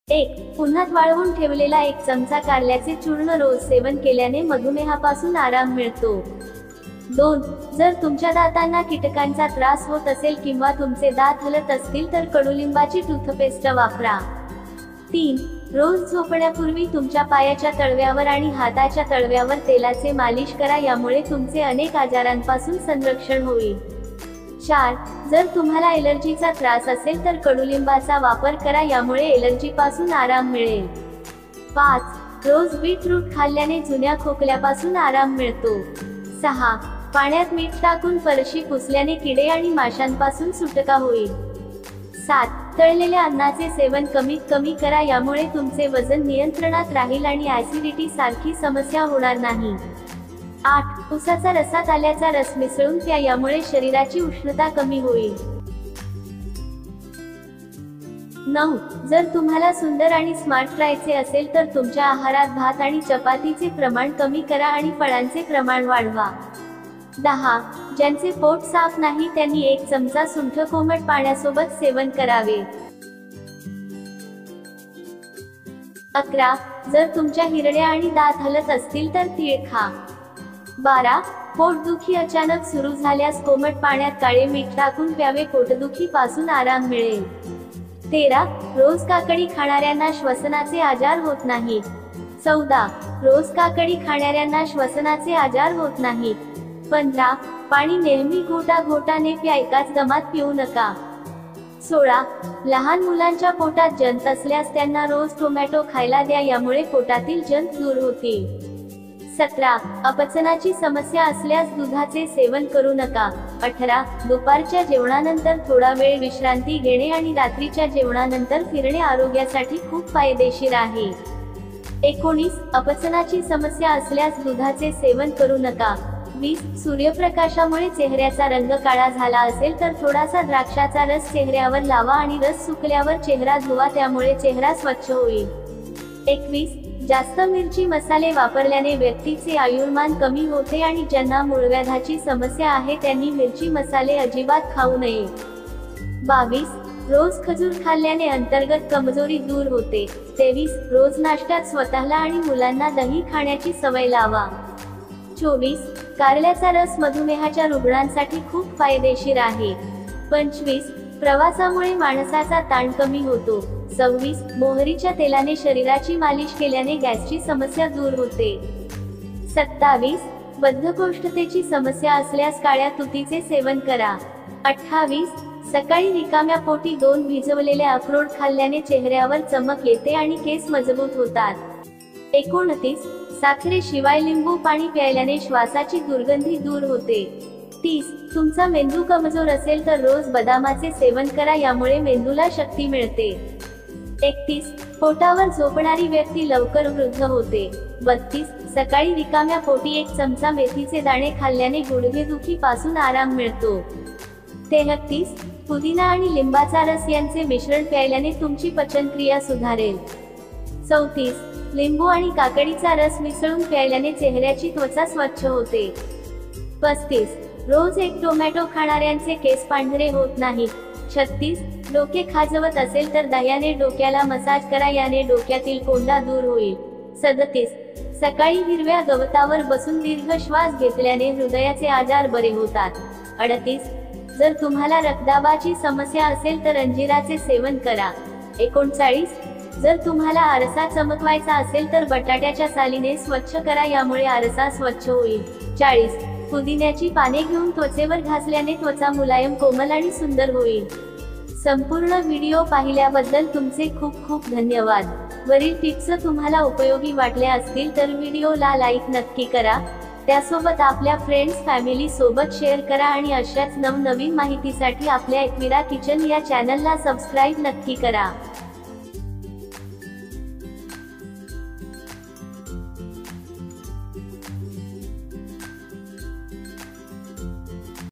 1. उन्हात वाळवून ठेवलेला 1 चमचा कारल्याचे चूर्ण रोज सेवन केल्याने मधुमेहापासून आराम मिळतो. 2. जर तुमच्या दातांना कीटकांचा त्रास होत असेल किंवा तुमचे दात हलत असतील तर कडुलिंबाची टूथपेस्ट वापरा. 3. रोज झोपण्यापूर्वी तुमच्या पायाच्या तळव्यावर आणि हाताच्या तळव्यावर तेलाचे मालिश करा, यामुळे तुमचे अनेक आजारांपासून संरक्षण होईल. 4. जर तुम्हाला एलर्जीचा त्रास असेल तर कडुलिंबाचा वापर करा, यामुळे एलर्जीपासून आराम मिळेल. 5. रोज बीटरूट खाल्ल्याने जुन्या खोकल्यापासून आराम मिळतो. 6. पाण्यात मीठ टाकून फरशी पुसल्याने किडे आणि माशांपासून सुटका होईल. 7. तळलेल्या अन्नाचे सेवन कमीत कमी करा, यामुळे तुमचे वजन नियंत्रणात राहील आणि ऍसिडिटी सारखी समस्या होणार नाही. 8. उसाचा रसात आल्याचा रस मिसळून प्या, यामुळे शरीराची उष्णता कमी होईल. 9. जर तुम्हाला सुंदर आणि स्मार्ट राहायचे असेल तर तुमच्या आहारात भात आणि चपातीचे प्रमाण कमी करा आणि फळांचे प्रमाण वाढवा. 10. ज्यांचे पोट साफ नाही त्यांनी 1 चमचा सुंठ कोमट पाण्यासोबत सेवन करावे. 11. जर तुमच्या हिरड्या आणि दात हलत असतील तर तीळ खा. 12. पोटदुखी अचानक सुरू झाल्यास कोमट पाण्यात काळे मीठ टाकून प्यावे, पोटदुखी पासून आराम मिळेल. 13. रोज काकडी खाणाऱ्यांना श्वसनाचे आजार होत नाहीत. 14. रोज काकडी खाणाऱ्यांना श्वसनाचे आजार होत नाहीत. 15. पाणी नेहमी घोटाघोटाने प्या, एकाच दमात पिऊ नका. 16. लहान मुलांच्या पोटात जंत असल्यास त्यांना रोज टोमॅटो खायला द्या, यामुळे पोटातील जंत दूर होतील. 17. अपचनाची समस्या असल्यास दुधाचे सेवन करू नका. 18. दुपारच्या जेवणानंतर थोडा वेळ विश्रांती घेणे आणि रात्रीच्या जेवणानंतर फिरणे आरोग्यासाठी खूप फायदेशीर आहे. 19. अपचनाची समस्या असल्यास दुधाचे सेवन करू नका. 20. सूर्यप्रकाशामुळे चेहऱ्याचा रंग काळा झाला असेल तर थोडासा द्राक्षाचा रस चेहऱ्यावर लावा आणि रस सुकल्यावर चेहरा धुवा, त्यामुळे चेहरा स्वच्छ होईल. 21. जास्त मिरची मसाले वापरल्याने व्यक्तीचे आयुर्मान कमी होते आणि ज्यांना मूळव्याधाची समस्या आहे त्यांनी मिरची मसाले अजिबात खाऊ नये. 22. रोज खजूर खाल्ल्याने अंतर्गत कमजोरी दूर होते. 23. रोज नाश्त्यात स्वतःला आणि मुलांना दही खाण्याची सवय लावा. 24. कारल्याचा रस मधुमेहाच्या रुग्णांसाठी खूप फायदेशीर आहे. 25. प्रवासामुळे माणसाचा ताण कमी होतो. 26. मोहरीच्या तेलाने शरीराची मालिश केल्याने गॅसची समस्या दूर होते. 27. बद्धकोष्ठतेची समस्या असल्यास काळ्या तुतीचे सेवन करा. 28. सकाळी रिकाम्या पोटी 2 भिजवलेले अक्रोड खाल्ल्याने चेहऱ्यावर चमक येते आणि केस मजबूत होतात. 29. साखरेशिवाय लिंबू पाणी प्यायल्याने श्वासाची दुर्गंधी दूर होते. 30. तुमचा मेंदू कमजोर असेल तर रोज बदामाचे सेवन करा, यामुळे मेंदूला शक्ती मिळते. 31. पोटावर झोपणारी व्यक्ती लवकर वृद्ध होते. 32. सकाळी रिकाम्या पोटी 1 चमचा मेथीचे दाणे खाल्ल्याने गुडघेदुखी पासून आराम मिळतो. 33. पुदिना आणि लिंबाचा रस यांचे मिश्रण प्यायल्याने तुमची पचनक्रिया सुधारेल. 34. लिंबू आणि काकडीचा रस मिसळून प्यायल्याने चेहऱ्याची त्वचा स्वच्छ होते. 35. रोज 1 टोमॅटो खाणाऱ्यांचे केस पांढरे होत नाहीत. 36. डोके खाजवत असेल तर दह्याने डोक्याला मसाज करा, याने डोक्यातील कोंडा दूर होईल. 37. सकाळी हिरव्या गवतावर बसून दीर्घ श्वास घेतल्याने हृदयाचे आजार बरे होतात. 38. जर तुम्हाला रक्तदाबाची समस्या असेल तर अंजिराचे सेवन करा. 39. जर तुम्हाला आरसा चमकवायचा असेल तर बटाट्याच्या सालीने स्वच्छ करा, यामुळे आरसा स्वच्छ होईल. 40. पुदिन्याची पाने घेऊन त्वचेवर घासल्याने त्वचा मुलायम, कोमल आणि सुंदर होईल. संपूर्ण व्हिडिओ पाहिल्याबद्दल तुमचे खूप खूप धन्यवाद. वरील टिप्स तुम्हाला उपयोगी वाटल्या असतील तर व्हिडिओला लाईक नक्की करा. त्यासोबत आपल्या फ्रेंड्स फॅमिली सोबत शेअर करा आणि अशाच नवनवीन माहितीसाठी आपल्या एकविरा किचन या चॅनलला सबस्क्राईब नक्की करा.